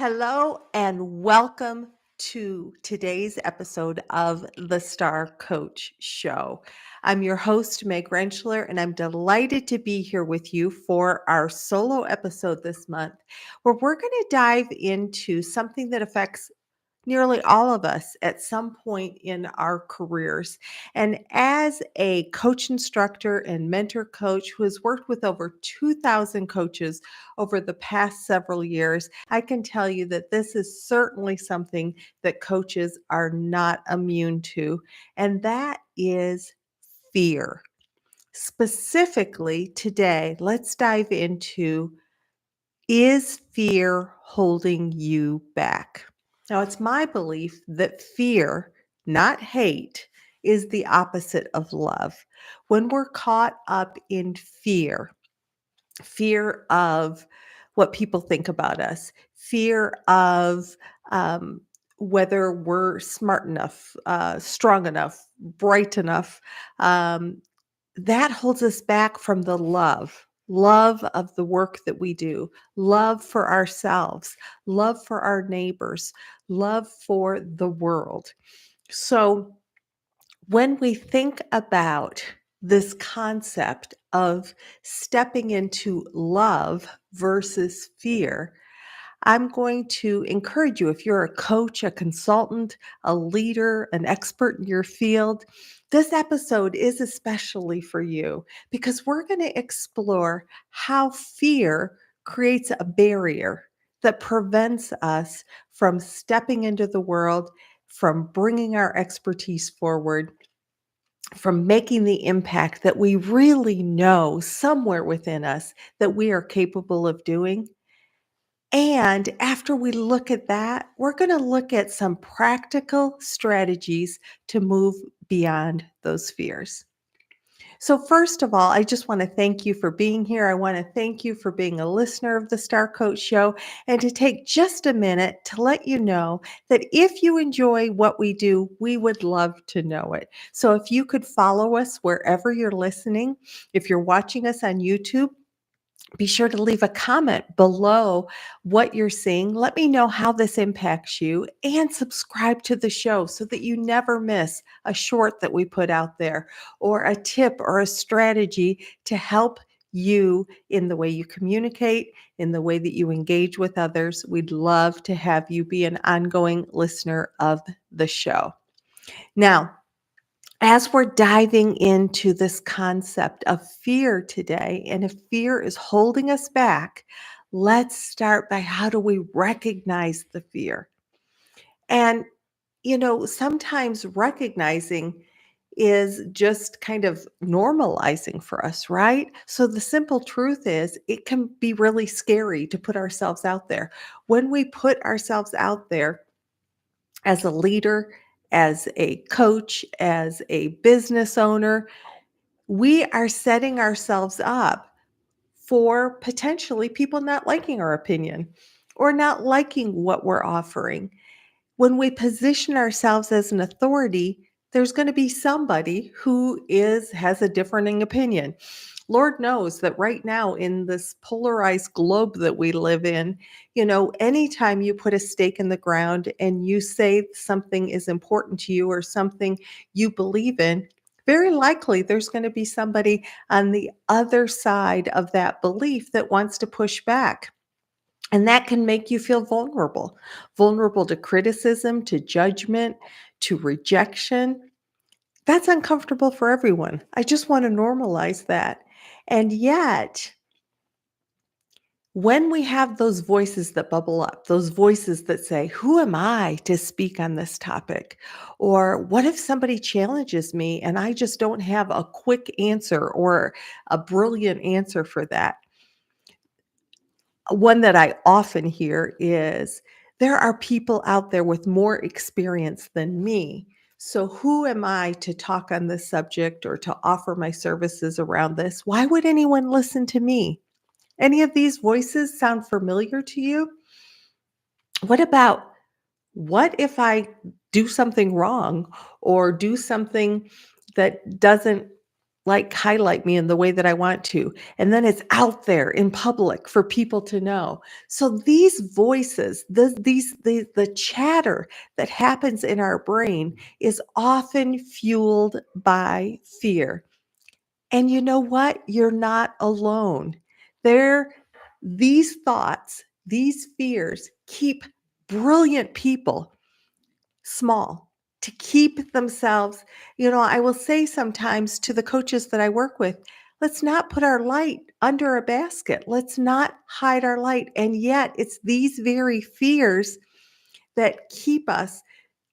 Hello and welcome to today's episode of the Star Coach Show. I'm your host, Meg Rentschler, and I'm delighted to be here with you for our solo episode this month, where we're going to dive into something that affects nearly all of us at some point in our careers. And as a coach instructor and mentor coach who has worked with over 2,000 coaches over the past several years, I can tell you that this is certainly something that coaches are not immune to, and that is fear. Specifically, today, let's dive into, is fear holding you back? Now, it's my belief that fear, not hate, is the opposite of love. When we're caught up in fear of what people think about us, fear of whether we're smart enough, strong enough, bright enough, um, that holds us back from the love of the work that we do, love for ourselves, love for our neighbors, love for the world. So when we think about this concept of stepping into love versus fear, I'm going to encourage you, if you're a coach, a consultant, a leader, an expert in your field, this episode is especially for you because we're going to explore how fear creates a barrier that prevents us from stepping into the world, from bringing our expertise forward, from making the impact that we really know somewhere within us that we are capable of doing. And after we look at that, we're going to look at some practical strategies to move beyond those fears. So, first of all, I just want to thank you for being here. I want to thank you for being a listener of the Star Coach Show and to take just a minute to let you know that if you enjoy what we do, we would love to know it. So, if you could follow us wherever you're listening, if you're watching us on YouTube, be sure to leave a comment below what you're seeing. Let me know how this impacts you and subscribe to the show so that you never miss a short that we put out there or a tip or a strategy to help you in the way you communicate, in the way that you engage with others. We'd love to have you be an ongoing listener of the show. Now, as we're diving into this concept of fear today, and if fear is holding us back, let's start by how do we recognize the fear? And, sometimes recognizing is just kind of normalizing for us, right? So the simple truth is it can be really scary to put ourselves out there. When we put ourselves out there, as a leader, as a coach, as a business owner, we are setting ourselves up for potentially people not liking our opinion or not liking what we're offering. When we position ourselves as an authority, there's going to be somebody who has a differing opinion. Lord knows that right now in this polarized globe that we live in, anytime you put a stake in the ground and you say something is important to you or something you believe in, very likely there's going to be somebody on the other side of that belief that wants to push back. And that can make you feel vulnerable to criticism, to judgment, to rejection. That's uncomfortable for everyone. I just want to normalize that. And yet, when we have those voices that bubble up, those voices that say, who am I to speak on this topic? Or what if somebody challenges me and I just don't have a quick answer or a brilliant answer for that? One that I often hear is, there are people out there with more experience than me. So who am I to talk on this subject or to offer my services around this? Why would anyone listen to me? Any of these voices sound familiar to you? What if I do something wrong or do something that doesn't highlight me in the way that I want to. And then it's out there in public for people to know. So these voices, the chatter that happens in our brain is often fueled by fear. And you know what? You're not alone. There, these thoughts, these fears keep brilliant people small, to keep themselves. I will say sometimes to the coaches that I work with, let's not put our light under a basket. Let's not hide our light. And yet, it's these very fears that keep us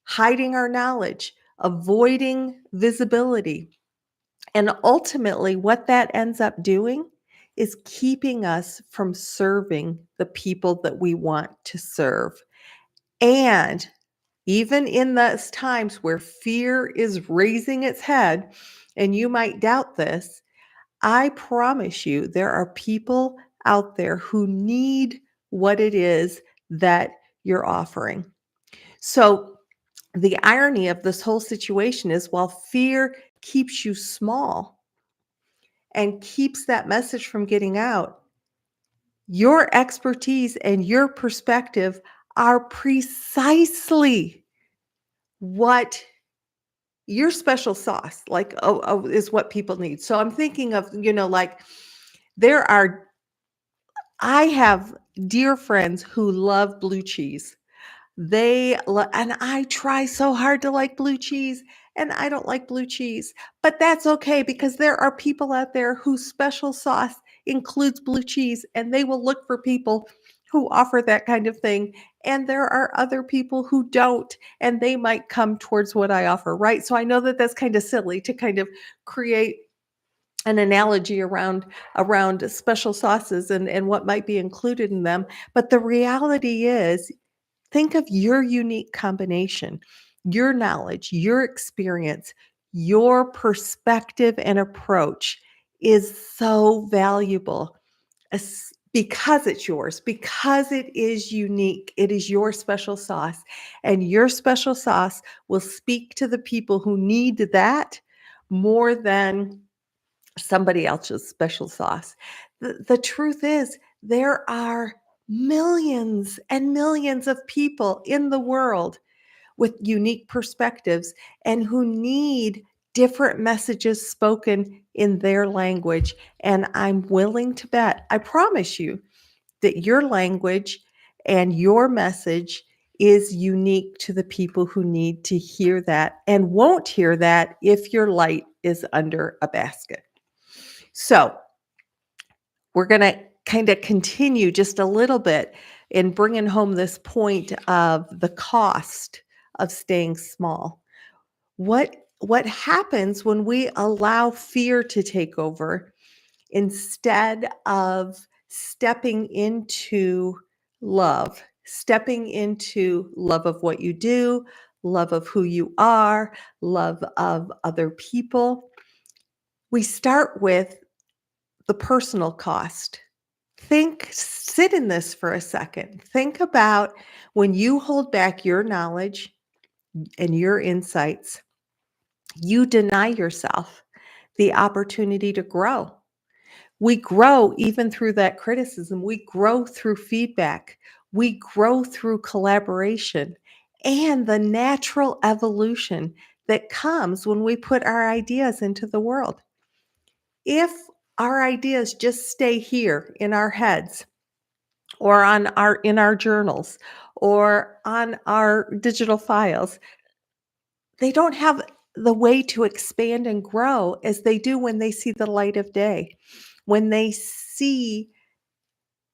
hiding our knowledge, avoiding visibility. And ultimately, what that ends up doing is keeping us from serving the people that we want to serve. And even in those times where fear is raising its head, and you might doubt this, I promise you there are people out there who need what it is that you're offering. So, the irony of this whole situation is while fear keeps you small and keeps that message from getting out, your expertise and your perspective are precisely what your special sauce, is what people need. So I'm thinking of, there are, I have dear friends who love blue cheese. And I try so hard to like blue cheese, and I don't like blue cheese, but that's okay because there are people out there whose special sauce includes blue cheese, and they will look for people who offer that kind of thing. And there are other people who don't, and they might come towards what I offer, right? So I know that that's kind of silly to kind of create an analogy around special sauces and what might be included in them. But the reality is, think of your unique combination, your knowledge, your experience, your perspective and approach is so valuable because it's yours, because it is unique. It is your special sauce. And your special sauce will speak to the people who need that more than somebody else's special sauce. The truth is, there are millions and millions of people in the world with unique perspectives and who need different messages spoken in their language. And I'm willing to bet, I promise you, that your language and your message is unique to the people who need to hear that and won't hear that if your light is under a basket. So, we're going to kind of continue just a little bit in bringing home this point of the cost of staying small. What happens when we allow fear to take over instead of stepping into love of what you do, love of who you are, love of other people? We start with the personal cost. Sit in this for a second. Think about when you hold back your knowledge and your insights, you deny yourself the opportunity to grow. We grow even through that criticism. We grow through feedback. We grow through collaboration and the natural evolution that comes when we put our ideas into the world. If our ideas just stay here in our heads or in our journals or on our digital files, they don't have the way to expand and grow as they do when they see the light of day, when they see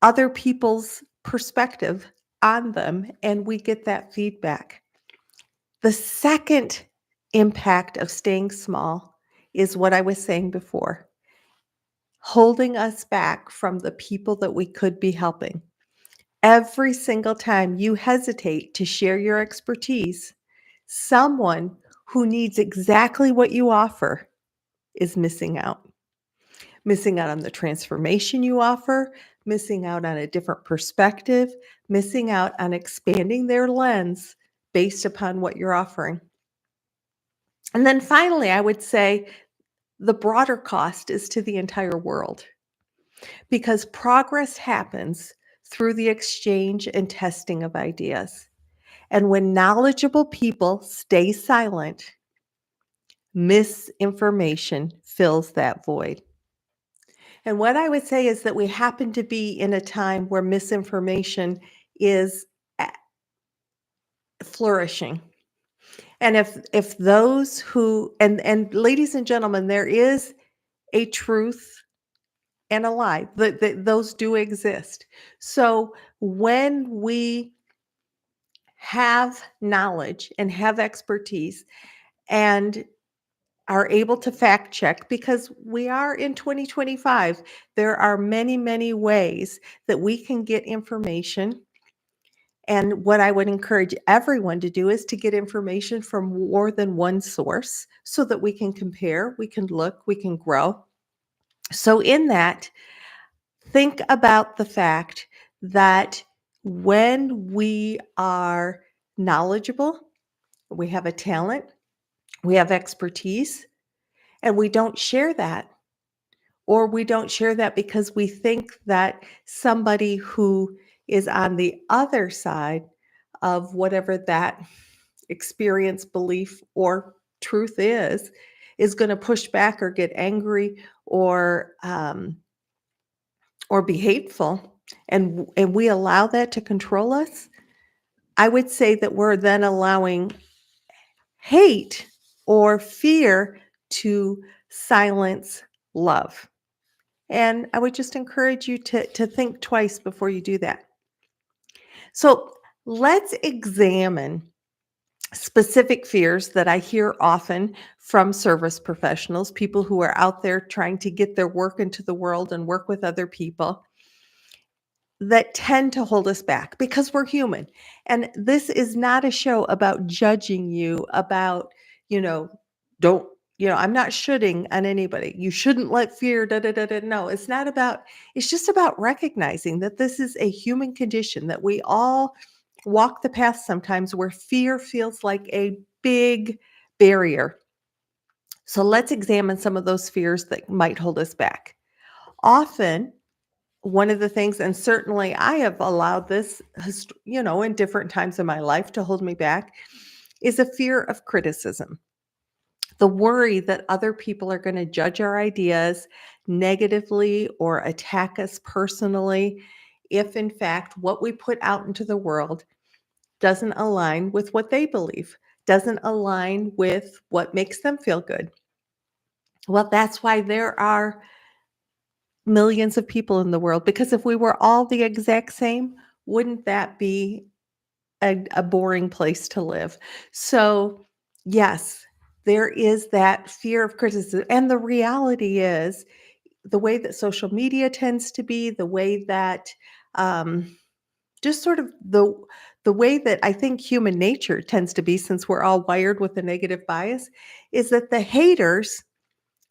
other people's perspective on them, and we get that feedback. The second impact of staying small is what I was saying before, holding us back from the people that we could be helping. Every single time you hesitate to share your expertise, someone who needs exactly what you offer is missing out on the transformation you offer, missing out on a different perspective, missing out on expanding their lens based upon what you're offering. And then finally, I would say the broader cost is to the entire world because progress happens through the exchange and testing of ideas. And when knowledgeable people stay silent, misinformation fills that void. And what I would say is that we happen to be in a time where misinformation is a- flourishing. And if those who and ladies and gentlemen, there is a truth and a lie. Those do exist. So when we have knowledge and have expertise and are able to fact check because we are in 2025. There are many, many ways that we can get information. And what I would encourage everyone to do is to get information from more than one source so that we can compare, we can look, we can grow. So, in that, think about the fact that when we are knowledgeable, we have a talent, we have expertise, and we don't share that, or we don't share that because we think that somebody who is on the other side of whatever that experience, belief, or truth is going to push back or get angry or be hateful, and we allow that to control us. I would say that we're then allowing hate or fear to silence love. And I would just encourage you to think twice before you do that. So let's examine specific fears that I hear often from service professionals, people who are out there trying to get their work into the world and work with other people that tend to hold us back because we're human. And this is not a show about judging you, about, you know, don't, I'm not shooting on anybody. You shouldn't let fear, da, da, da, da. No, it's not about, it's just about recognizing that this is a human condition, that we all walk the path sometimes where fear feels like a big barrier. So let's examine some of those fears that might hold us back. Often, one of the things, and certainly I have allowed this, in different times in my life to hold me back, is a fear of criticism. The worry that other people are going to judge our ideas negatively or attack us personally if, in fact, what we put out into the world doesn't align with what they believe, doesn't align with what makes them feel good. Well, that's why there are millions of people in the world, because if we were all the exact same, wouldn't that be a boring place to live? So, yes, there is that fear of criticism. And the reality is, the way that social media tends to be, the way that just sort of the way that I think human nature tends to be, since we're all wired with a negative bias, is that the haters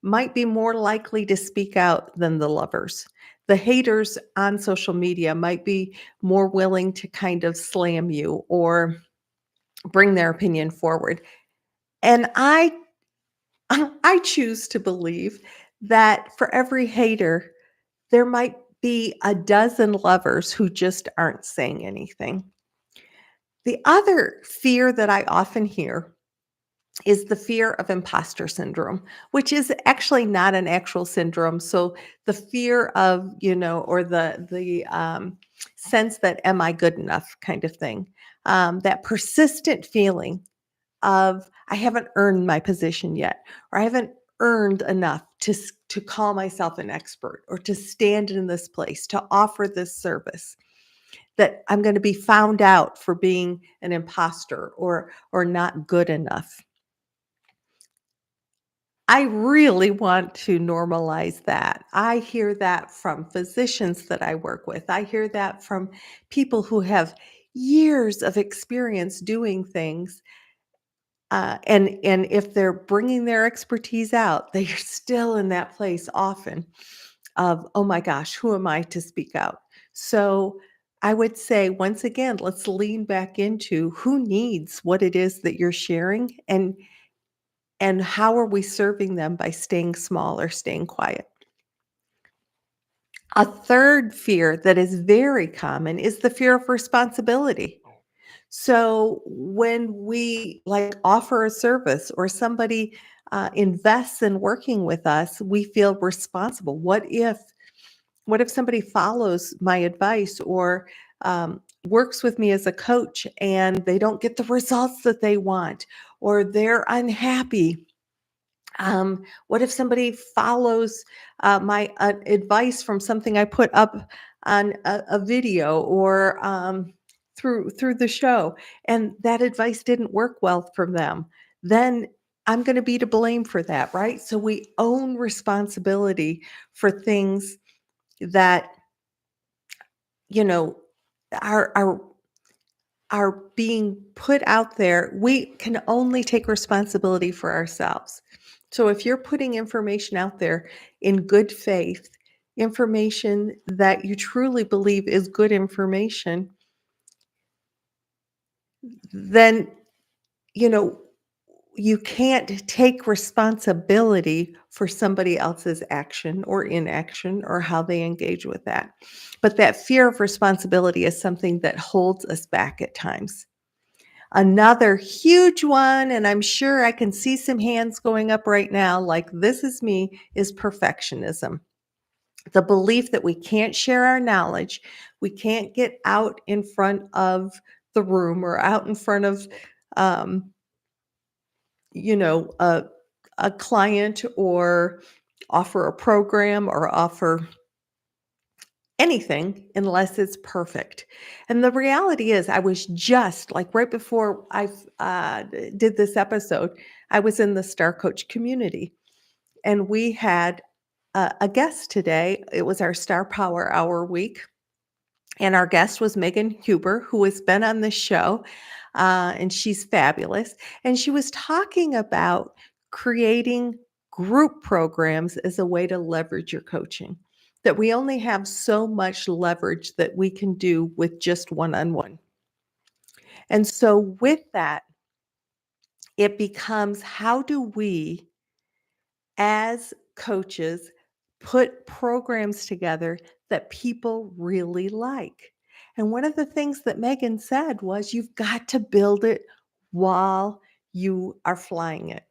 might be more likely to speak out than the lovers. The haters on social media might be more willing to kind of slam you or bring their opinion forward. And I I choose to believe that for every hater, there might be a dozen lovers who just aren't saying anything. The other fear that I often hear is the fear of imposter syndrome, which is actually not an actual syndrome. So the fear of, or the sense that am I good enough kind of thing, that persistent feeling of I haven't earned my position yet, or I haven't earned enough to call myself an expert or to stand in this place, to offer this service, that I'm going to be found out for being an imposter or not good enough. I really want to normalize that. I hear that from physicians that I work with. I hear that from people who have years of experience doing things. And if they're bringing their expertise out, they are still in that place often of, oh my gosh, who am I to speak out? So I would say, once again, let's lean back into who needs what it is that you're sharing, And how are we serving them by staying small or staying quiet? A third fear that is very common is the fear of responsibility. So when we like offer a service or somebody invests in working with us, we feel responsible. What if somebody follows my advice or works with me as a coach and they don't get the results that they want or they're unhappy? What if somebody follows my advice from something I put up on a video or through the show, and that advice didn't work well for them? Then I'm going to be to blame for that, right? So we own responsibility for things that you know are being put out there. We can only take responsibility for ourselves. So if you're putting information out there in good faith, information that you truly believe is good information, then you know you can't take responsibility for somebody else's action or inaction or how they engage with that. But that fear of responsibility is something that holds us back at times. Another huge one, and I'm sure I can see some hands going up right now, like this is me, is perfectionism. The belief that we can't share our knowledge, we can't get out in front of the room or out in front of, um, you know, a client or offer a program or offer anything unless it's perfect. And the reality is, I was just like right before did this episode, I was in the Star Coach community and we had a guest today. It was our Star Power Hour week. And our guest was Megan Huber, who has been on this show, and she's fabulous. And she was talking about creating group programs as a way to leverage your coaching. That we only have so much leverage that we can do with just one on one. And so, with that, it becomes how do we as coaches put programs together that people really like. And one of the things that Megan said was you've got to build it while you are flying it.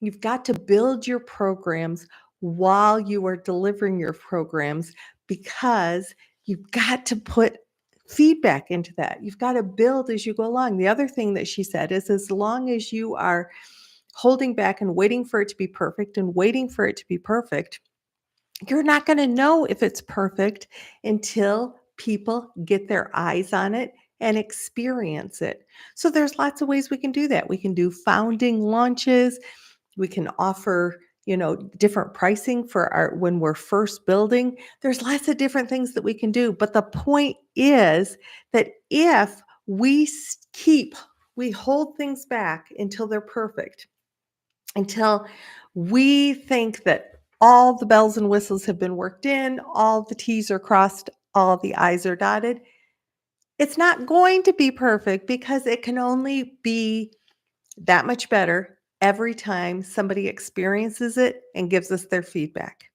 You've got to build your programs while you are delivering your programs because you've got to put feedback into that. You've got to build as you go along. The other thing that she said is as long as you are holding back and waiting for it to be perfect and waiting for it to be perfect, you're not going to know if it's perfect until people get their eyes on it and experience it. So there's lots of ways we can do that. We can do founding launches. We can offer, different pricing for our when we're first building. There's lots of different things that we can do, but the point is that if we hold things back until they're perfect, until we think that all the bells and whistles have been worked in, all the T's are crossed, all the I's are dotted. It's not going to be perfect because it can only be that much better every time somebody experiences it and gives us their feedback.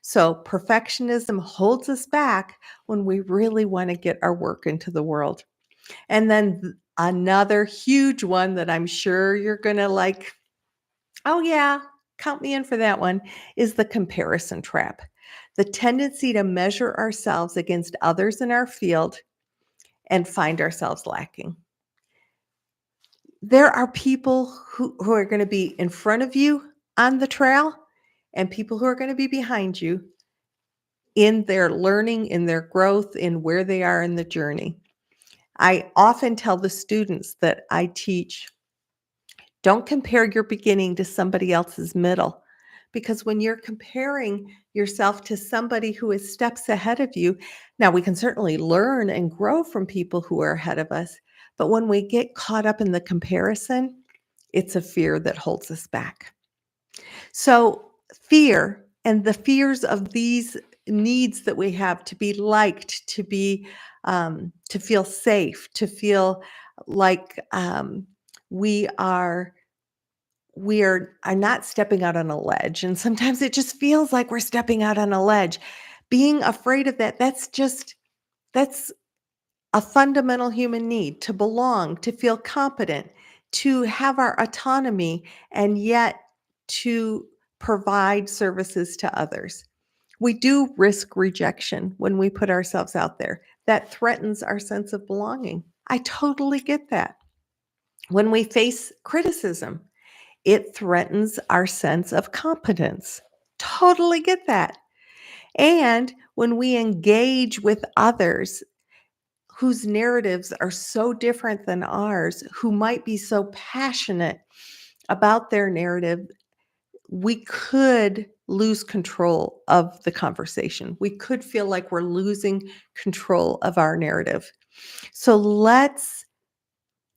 So perfectionism holds us back when we really want to get our work into the world. And then another huge one that I'm sure you're going to like, oh, yeah, count me in for that one, is the comparison trap. The tendency to measure ourselves against others in our field and find ourselves lacking. There are people who are going to be in front of you on the trail and people who are going to be behind you in their learning, in their growth, in where they are in the journey. I often tell the students that I teach, don't compare your beginning to somebody else's middle. Because when you're comparing yourself to somebody who is steps ahead of you, now we can certainly learn and grow from people who are ahead of us. But when we get caught up in the comparison, it's a fear that holds us back. So, fear and the fears of these needs that we have to be liked, to feel safe, to feel like we are are not stepping out on a ledge, and sometimes it just feels like we're stepping out on a ledge. Being afraid of that, that's a fundamental human need to belong, to feel competent, to have our autonomy, and yet to provide services to others. We do risk rejection when we put ourselves out there. That threatens our sense of belonging. I totally get that. When we face criticism, it threatens our sense of competence. Totally get that. And when we engage with others whose narratives are so different than ours, who might be so passionate about their narrative, we could lose control of the conversation. We could feel like we're losing control of our narrative. So let's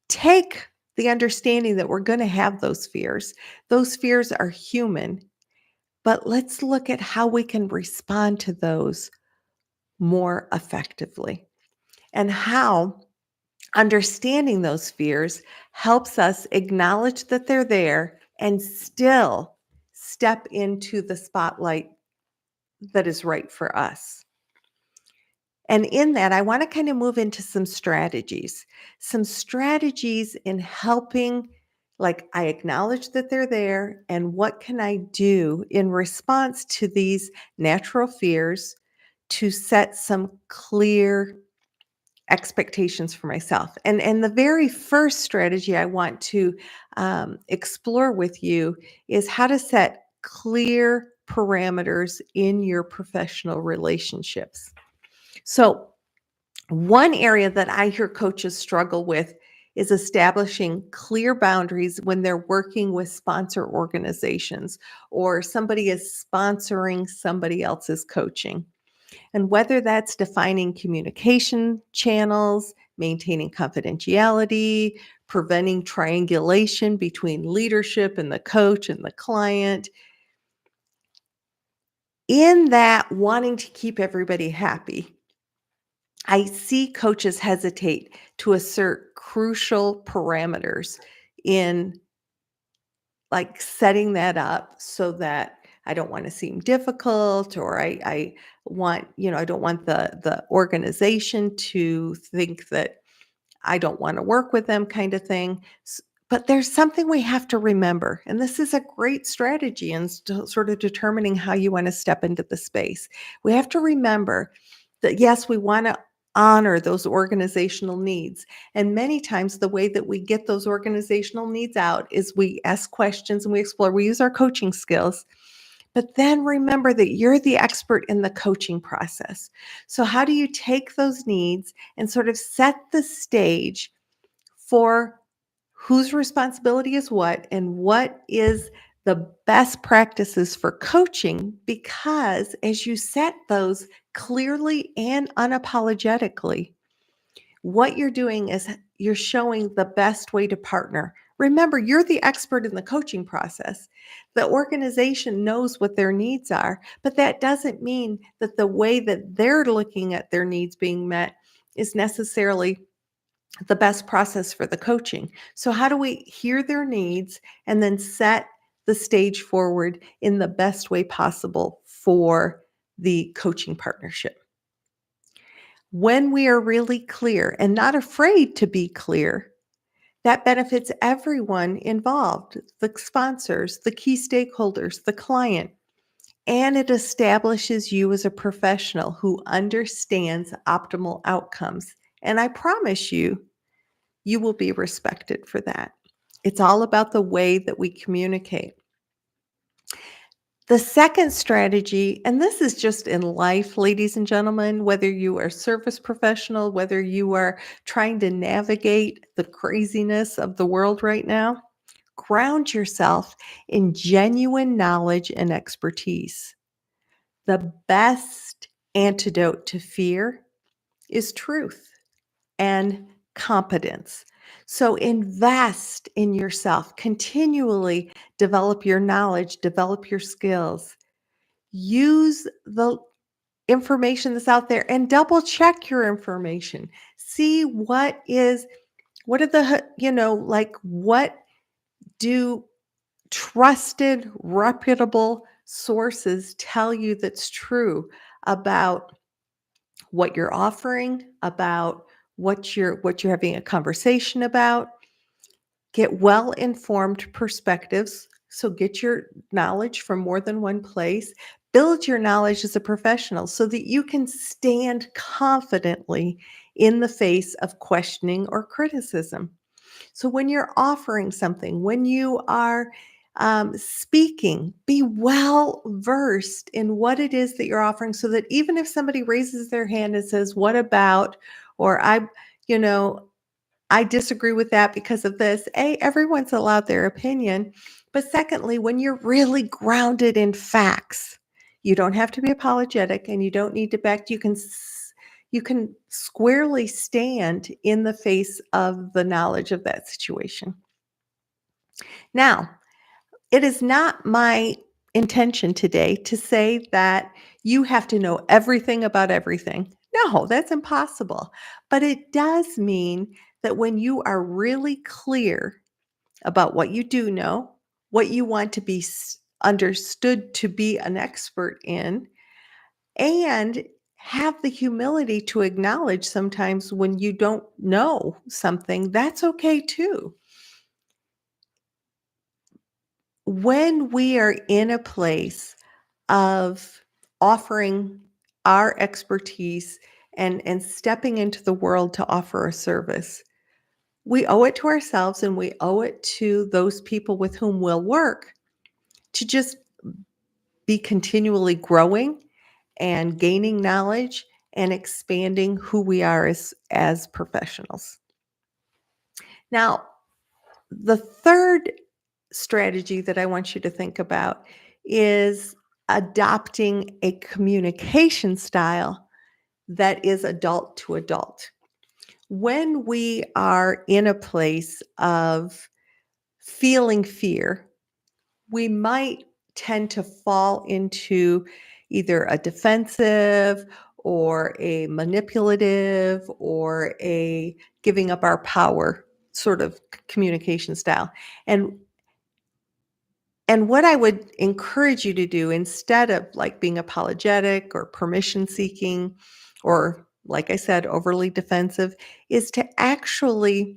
take the understanding that we're going to have those fears. Those fears are human, but let's look at how we can respond to those more effectively and how understanding those fears helps us acknowledge that they're there and still step into the spotlight that is right for us. And in that, I want to kind of move into some strategies in helping, like, I acknowledge that they're there, and what can I do in response to these natural fears to set some clear expectations for myself. And the very first strategy I want to explore with you is how to set clear parameters in your professional relationships. So, one area that I hear coaches struggle with is establishing clear boundaries when they're working with sponsor organizations or somebody is sponsoring somebody else's coaching. And whether that's defining communication channels, maintaining confidentiality, preventing triangulation between leadership and the coach and the client, in that wanting to keep everybody happy, I see coaches hesitate to assert crucial parameters in, like, setting that up so that I don't want to seem difficult, or I want, I don't want the organization to think that I don't want to work with them, kind of thing. But there's something we have to remember, and this is a great strategy in sort of determining how you want to step into the space. We have to remember that, yes, we want to honor those organizational needs. And many times, the way that we get those organizational needs out is we ask questions and we explore, we use our coaching skills. But then remember that you're the expert in the coaching process. So, how do you take those needs and sort of set the stage for whose responsibility is what and what is the best practices for coaching? Because as you set those clearly and unapologetically, what you're doing is you're showing the best way to partner. Remember, you're the expert in the coaching process. The organization knows what their needs are, but that doesn't mean that the way that they're looking at their needs being met is necessarily the best process for the coaching. So, how do we hear their needs and then set the stage forward in the best way possible for the coaching partnership? When we are really clear and not afraid to be clear, that benefits everyone involved, the sponsors, the key stakeholders, the client, and it establishes you as a professional who understands optimal outcomes. And I promise you, you will be respected for that. It's all about the way that we communicate. The second strategy, and this is just in life, ladies and gentlemen, whether you are a service professional, whether you are trying to navigate the craziness of the world right now, ground yourself in genuine knowledge and expertise. The best antidote to fear is truth and competence. So invest in yourself, continually develop your knowledge, develop your skills. Use the information that's out there and double check your information. See what are the, like, what do trusted, reputable sources tell you that's true about what you're offering, about what you're having a conversation about. Get well-informed perspectives, so get your knowledge from more than one place. Build your knowledge as a professional so that you can stand confidently in the face of questioning or criticism. So when you're offering something, when you are speaking, be well versed in what it is that you're offering so that even if somebody raises their hand and says, "What about?" or you know, I disagree with that because of this. A, everyone's allowed their opinion. But secondly, when you're really grounded in facts, you don't have to be apologetic and you don't need to back. You can squarely stand in the face of the knowledge of that situation. Now, it is not my intention today to say that you have to know everything about everything. No, that's impossible. But it does mean that when you are really clear about what you do know, what you want to be understood to be an expert in, and have the humility to acknowledge sometimes when you don't know something, that's okay too. When we are in a place of offering our expertise and stepping into the world to offer a service, we owe it to ourselves and we owe it to those people with whom we'll work to just be continually growing and gaining knowledge and expanding who we are as professionals. Now, the third strategy that I want you to think about is adopting a communication style that is adult to adult. When we are in a place of feeling fear, we might tend to fall into either a defensive or a manipulative or a giving up our power sort of communication style. And what I would encourage you to do instead of like being apologetic or permission seeking or like I said overly defensive is to actually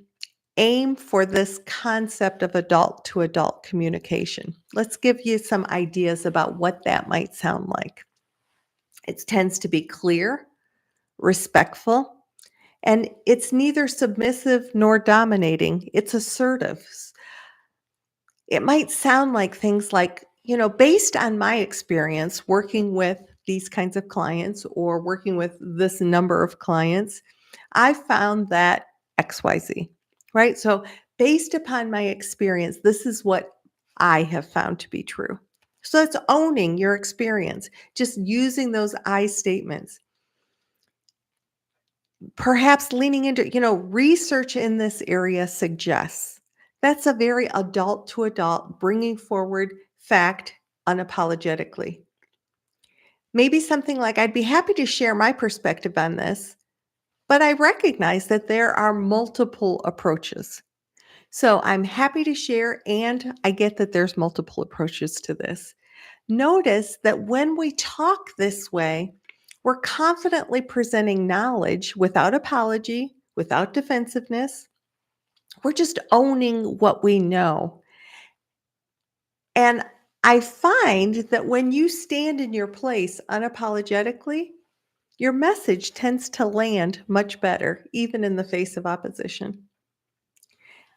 aim for this concept of adult to adult communication. Let's give you some ideas about what that might sound like. It tends to be clear, respectful, and it's neither submissive nor dominating. It's assertive. It might sound like things like, based on my experience working with these kinds of clients or working with this number of clients, I found that XYZ, right? So, based upon my experience, this is what I have found to be true. So, it's owning your experience, just using those I statements. Perhaps leaning into, research in this area suggests. That's a very adult to adult, bringing forward fact unapologetically. Maybe something like, I'd be happy to share my perspective on this, but I recognize that there are multiple approaches. So I'm happy to share, and I get that there's multiple approaches to this. Notice that when we talk this way, we're confidently presenting knowledge without apology, without defensiveness. We're just owning what we know. And I find that when you stand in your place unapologetically, your message tends to land much better, even in the face of opposition.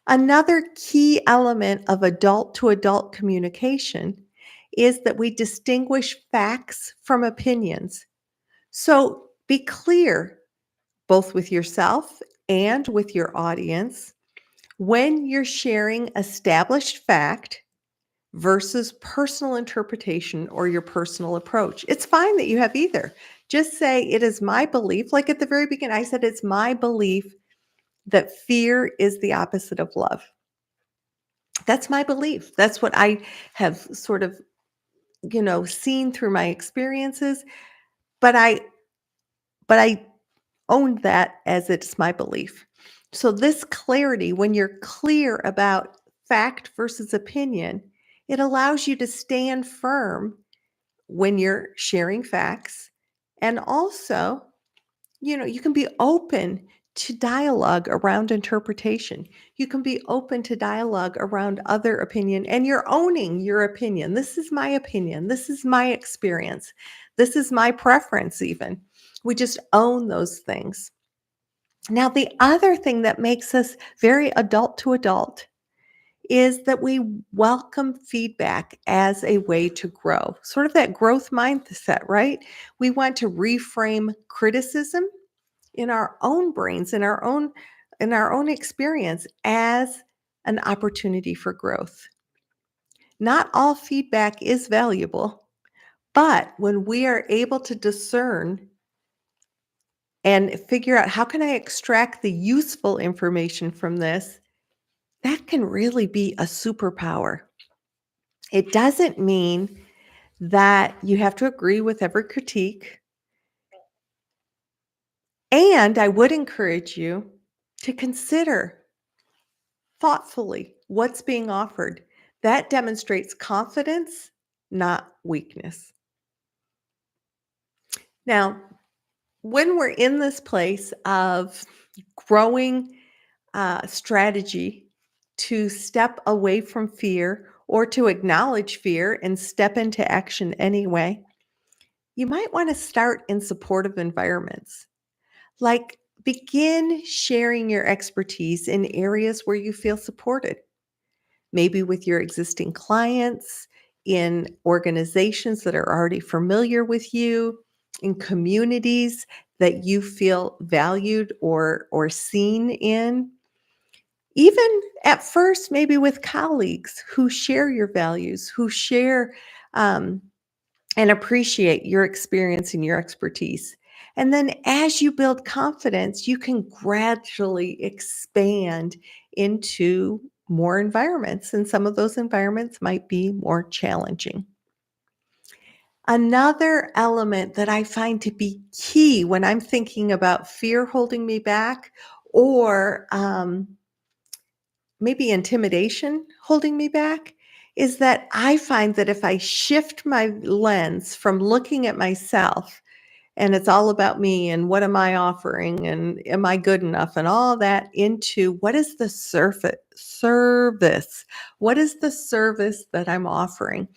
Another key element of adult to adult communication is that we distinguish facts from opinions. So be clear, both with yourself and with your audience, when you're sharing established fact versus personal interpretation or your personal approach. It's fine that you have either. Just say, it is my belief. Like at the very beginning, I said, it's my belief that fear is the opposite of love. That's my belief. That's what I have sort of, seen through my experiences. But I owned that as it's my belief. So this clarity, when you're clear about fact versus opinion, It allows you to stand firm when you're sharing facts. And also, you can be open to dialogue around interpretation. You can be open to dialogue around other opinion, and you're owning your opinion. This is my opinion. This is my experience. This is my preference, even. We just own those things. Now, the other thing that makes us very adult to adult is that we welcome feedback as a way to grow, sort of that growth mindset, right? We want to reframe criticism in our own brains, in our own experience as an opportunity for growth. Not all feedback is valuable, but when we are able to discern and figure out how can I extract the useful information from this, that can really be a superpower. It doesn't mean that you have to agree with every critique. And I would encourage you to consider thoughtfully what's being offered. That demonstrates confidence, not weakness. Now, when we're in this place of growing strategy to step away from fear or to acknowledge fear and step into action anyway, you might want to start in supportive environments. Like, begin sharing your expertise in areas where you feel supported, maybe with your existing clients, in organizations that are already familiar with you, in communities that you feel valued or seen in. Even at first, maybe with colleagues who share your values, who share um, and appreciate your experience and your expertise. And then as you build confidence, you can gradually expand into more environments. And some of those environments might be more challenging. Another element that I find to be key when I'm thinking about fear holding me back or maybe intimidation holding me back is that I find that if I shift my lens from looking at myself and it's all about me and what am I offering and am I good enough and all that into what is the service? What is the service that I'm offering?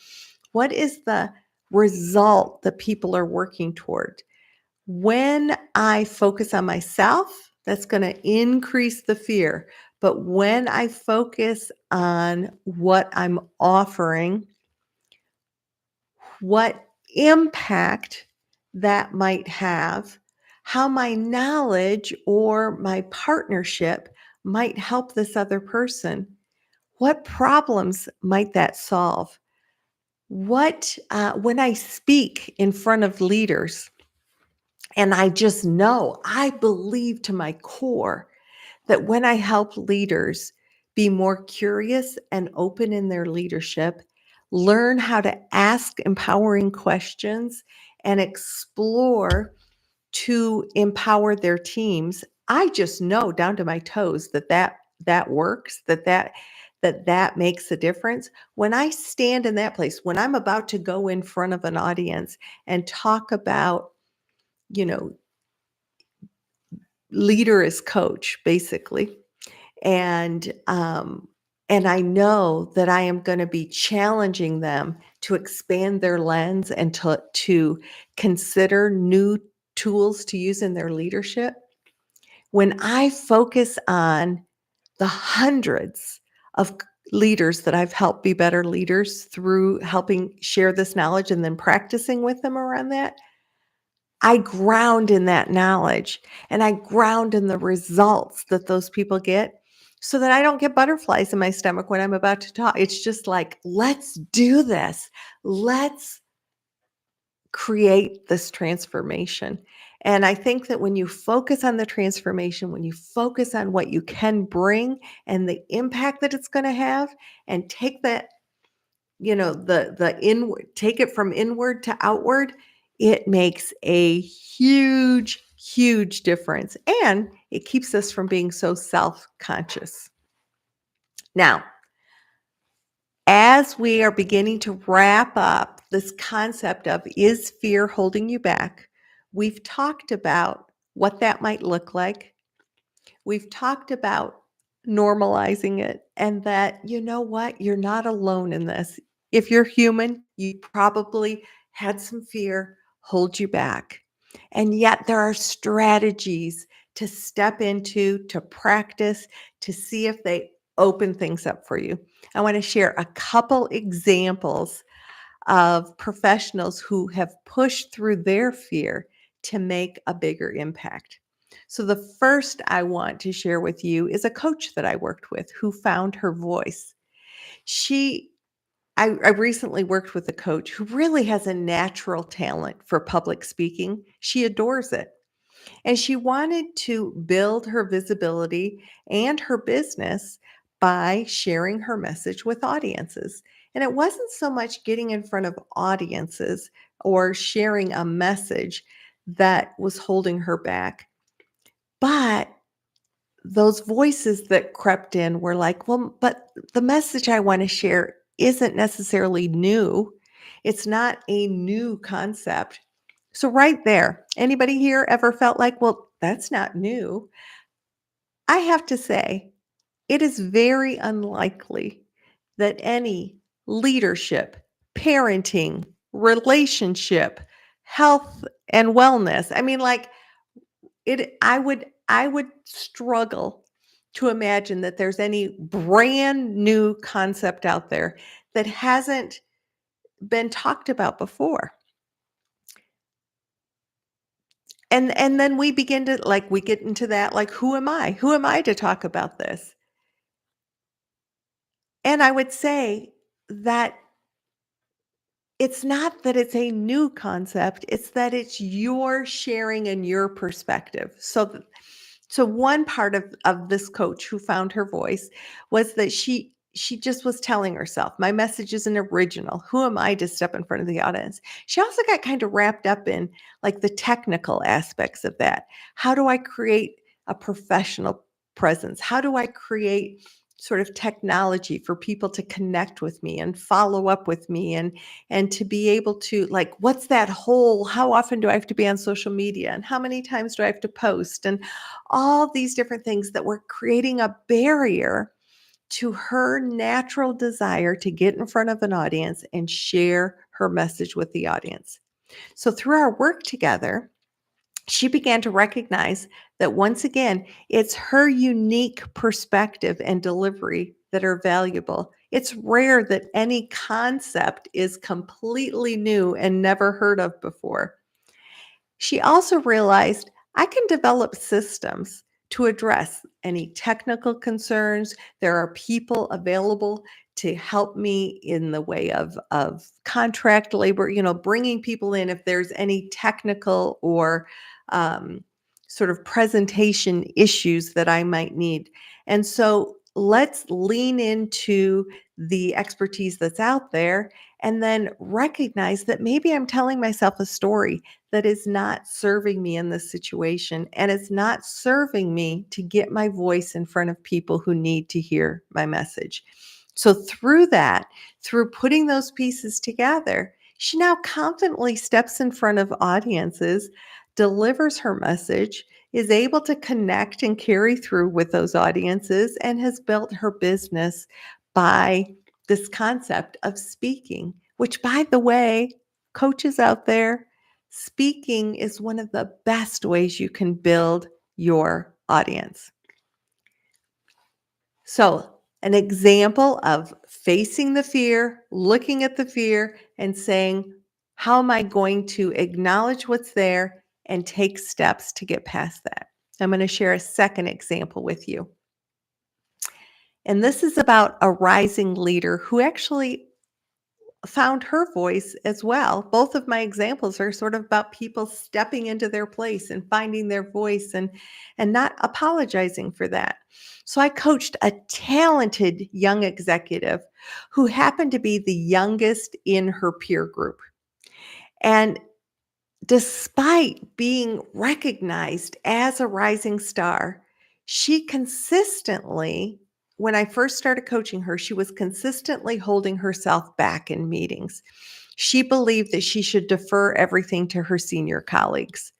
What is the result that people are working toward? When I focus on myself, that's going to increase the fear. But when I focus on what I'm offering, what impact that might have, how my knowledge or my partnership might help this other person, what problems might that solve? When I speak in front of leaders, and I just know, I believe to my core that when I help leaders be more curious and open in their leadership, learn how to ask empowering questions and explore to empower their teams, I just know down to my toes that works, that makes a difference. When I stand in that place, when I'm about to go in front of an audience and talk about, you know, leader as coach, basically. And and I know that I am going to be challenging them to expand their lens and to consider new tools to use in their leadership. When I focus on the hundreds of leaders that I've helped be better leaders through helping share this knowledge and then practicing with them around that, I ground in that knowledge and I ground in the results that those people get so that I don't get butterflies in my stomach when I'm about to talk. It's just like, let's do this. Let's create this transformation. And I think that when you focus on the transformation, when you focus on what you can bring and the impact that it's going to have, and take that, the inward, take it from inward to outward, it makes a huge difference, and it keeps us from being so self-conscious. Now, As we are beginning to wrap up this concept of is fear holding you back, we've talked about what that might look like. We've talked about normalizing it and that, you know what, you're not alone in this. If you're human, you probably had some fear hold you back. And yet there are strategies to step into, to practice, to see if they open things up for you. I want to share a couple examples of professionals who have pushed through their fear to make a bigger impact. So, the first I want to share with you is a coach that I worked with who found her voice. She I recently worked with a coach who really has a natural talent for public speaking. She adores it. And she wanted to build her visibility and her business by sharing her message with audiences. And it wasn't so much getting in front of audiences or sharing a message that was holding her back, but those voices that crept in were like, well, but the message I want to share isn't necessarily new. It's not a new concept. So, right there, anybody here ever felt like, well, that's not new? I have to say, it is very unlikely that any leadership, parenting, relationship, health and wellness, I mean, like, I would struggle to imagine that there's any brand new concept out there that hasn't been talked about before. And then we begin to like we get into that like who am I? Who am I to talk about this? And I would say that it's not that it's a new concept, it's that it's your sharing and your perspective. So one part of this coach who found her voice was that she just was telling herself, my message isn't original. Who am I to step in front of the audience? She also got kind of wrapped up in like the technical aspects of that. How do I create a professional presence? How do I create sort of technology for people to connect with me and follow up with me and to be able to like what's that whole how often do I have to be on social media and how many times do I have to post and all these different things that were creating a barrier to her natural desire to get in front of an audience and share her message with the audience. So, through our work together, she began to recognize that once again, it's her unique perspective and delivery that are valuable. It's rare that any concept is completely new and never heard of before. She also realized I can develop systems to address any technical concerns. There are people available to help me in the way of contract labor, bringing people in if there's any technical or um, sort of presentation issues that I might need. And so let's lean into the expertise that's out there and then recognize that maybe I'm telling myself a story that is not serving me in this situation and it's not serving me to get my voice in front of people who need to hear my message. So through that, through putting those pieces together, she now confidently steps in front of audiences, delivers her message, is able to connect and carry through with those audiences, and has built her business by this concept of speaking, which, by the way, coaches out there, speaking is one of the best ways you can build your audience. So, an example of facing the fear, looking at the fear, and saying, how am I going to acknowledge what's there and take steps to get past that? I'm going to share a second example with you. And this is about a rising leader who actually found her voice as well. Both of my examples are sort of about people stepping into their place and finding their voice and not apologizing for that. So I coached a talented young executive who happened to be the youngest in her peer group. And despite being recognized as a rising star, she consistently when I first started coaching her, she was consistently holding herself back in meetings. She believed that she should defer everything to her senior colleagues.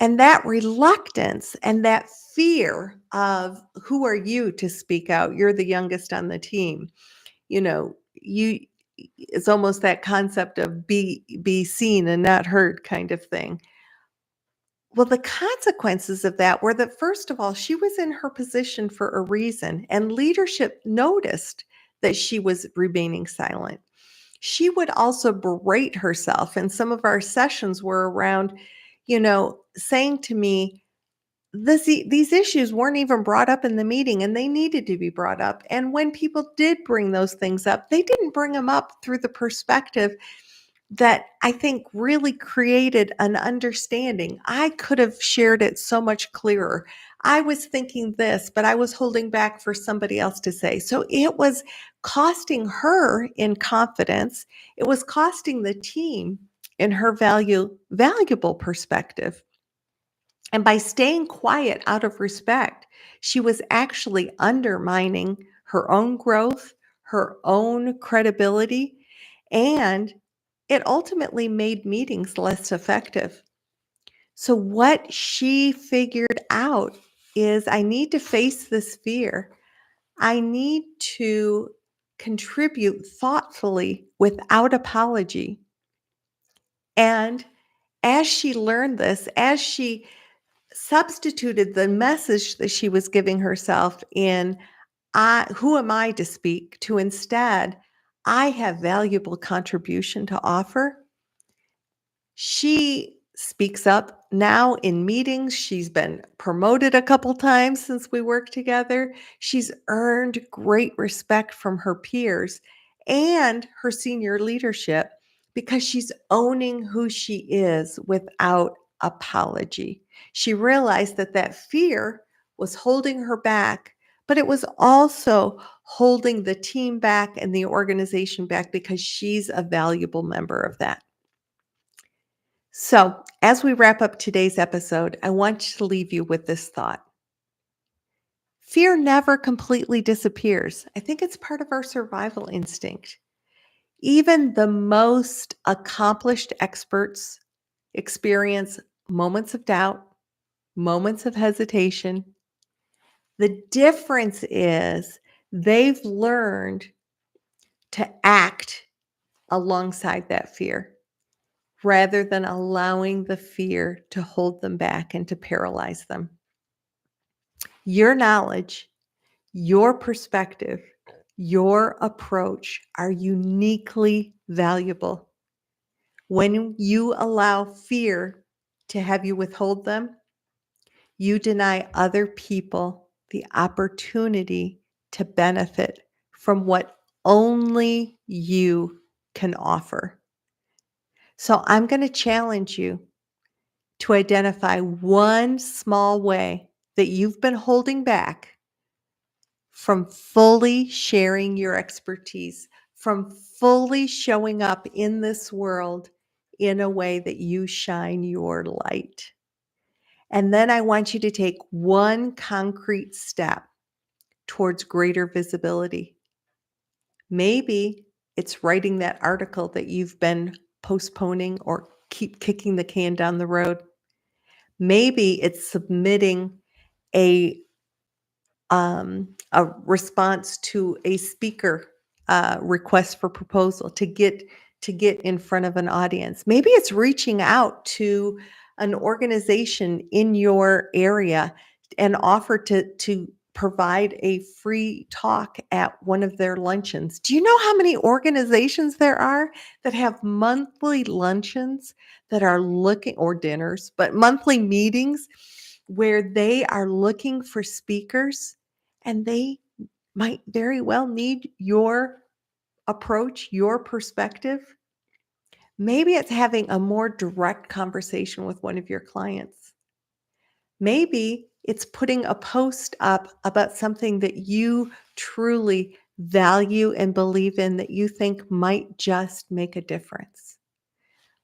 And that reluctance and that fear of who are you to speak out? You're the youngest on the team. You it's almost that concept of be seen and not heard kind of thing. Well, the consequences of that were that, first of all, she was in her position for a reason, and leadership noticed that she was remaining silent. She would also berate herself, and some of our sessions were around, saying to me, these issues weren't even brought up in the meeting and they needed to be brought up. And when people did bring those things up, they didn't bring them up through the perspective that I think really created an understanding. I could have shared it so much clearer. I was thinking this, but I was holding back for somebody else to say. So it was costing her in confidence. It was costing the team in her valuable perspective. And by staying quiet out of respect, she was actually undermining her own growth, her own credibility, and it ultimately made meetings less effective. So, what she figured out is I need to face this fear. I need to contribute thoughtfully without apology. And as she learned this, as she substituted the message that she was giving herself in, who am I to speak, to instead, I have valuable contribution to offer. She speaks up now in meetings. She's been promoted a couple times since we worked together. She's earned great respect from her peers and her senior leadership because she's owning who she is without apology. She realized that that fear was holding her back, but it was also holding the team back and the organization back because she's a valuable member of that. So, as we wrap up today's episode, I want to leave you with this thought. Fear never completely disappears. I think it's part of our survival instinct. Even the most accomplished experts experience moments of doubt, moments of hesitation. The difference is they've learned to act alongside that fear, rather than allowing the fear to hold them back and to paralyze them. Your knowledge, your perspective, your approach are uniquely valuable. When you allow fear to have you withhold them, you deny other people the opportunity to benefit from what only you can offer. So I'm going to challenge you to identify one small way that you've been holding back from fully sharing your expertise, from fully showing up in this world in a way that you shine your light. And then I want you to take one concrete step towards greater visibility. Maybe it's writing that article that you've been postponing or keep kicking the can down the road. Maybe it's submitting a response to a speaker request for proposal to get in front of an audience. Maybe it's reaching out to an organization in your area and offer to provide a free talk at one of their luncheons. Do you know how many organizations there are that have monthly luncheons that are looking, or dinners, but monthly meetings where they are looking for speakers, and they might very well need your approach, your perspective? Maybe it's having a more direct conversation with one of your clients. Maybe it's putting a post up about something that you truly value and believe in, that you think might just make a difference.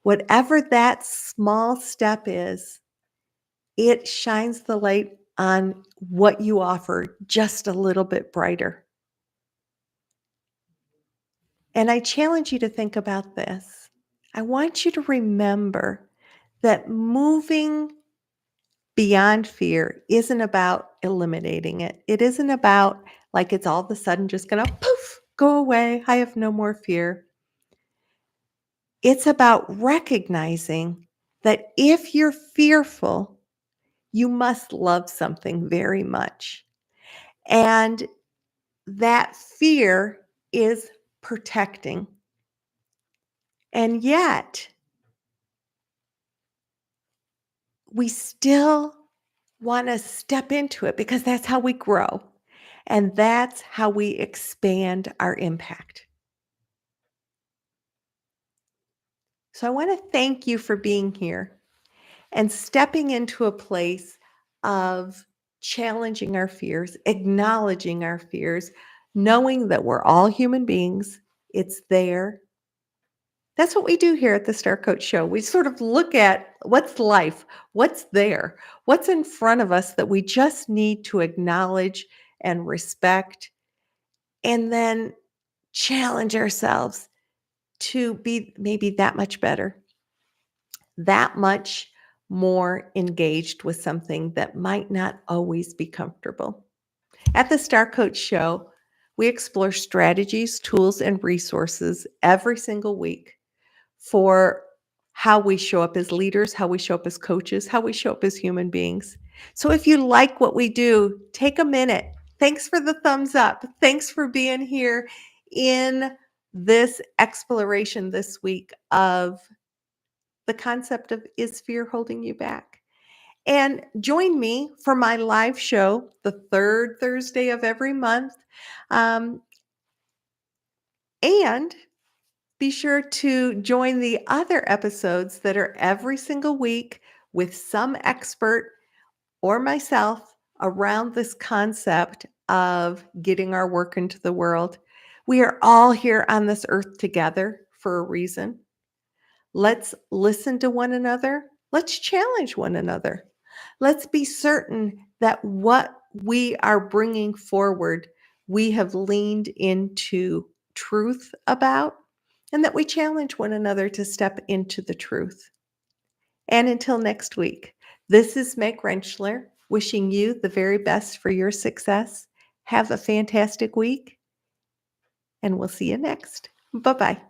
Whatever that small step is, it shines the light on what you offer just a little bit brighter. And I challenge you to think about this. I want you to remember that moving beyond fear isn't about eliminating it. It isn't about like it's all of a sudden just going to poof, go away. I have no more fear. It's about recognizing that if you're fearful, you must love something very much. And that fear is protecting. And yet, we still want to step into it because that's how we grow. And that's how we expand our impact. So I want to thank you for being here and stepping into a place of challenging our fears, acknowledging our fears, knowing that we're all human beings. It's there. That's what we do here at the Star Coach Show. We sort of look at what's life, what's there, what's in front of us that we just need to acknowledge and respect, and then challenge ourselves to be maybe that much better, that much more engaged with something that might not always be comfortable. At the Star Coach Show, we explore strategies, tools, and resources every single week for how we show up as leaders, how we show up as coaches, how we show up as human beings. So if you like what we do, take a minute. Thanks for the thumbs up. Thanks for being here in this exploration this week of the concept of, is fear holding you back? And join me for my live show the third Thursday of every month. Um, and be sure to join the other episodes that are every single week with some expert or myself around this concept of getting our work into the world. We are all here on this earth together for a reason. Let's listen to one another. Let's challenge one another. Let's be certain that what we are bringing forward, we have leaned into truth about, and that we challenge one another to step into the truth. And until next week, this is Meg Rentschler wishing you the very best for your success. Have a fantastic week, and we'll see you next. Bye-bye.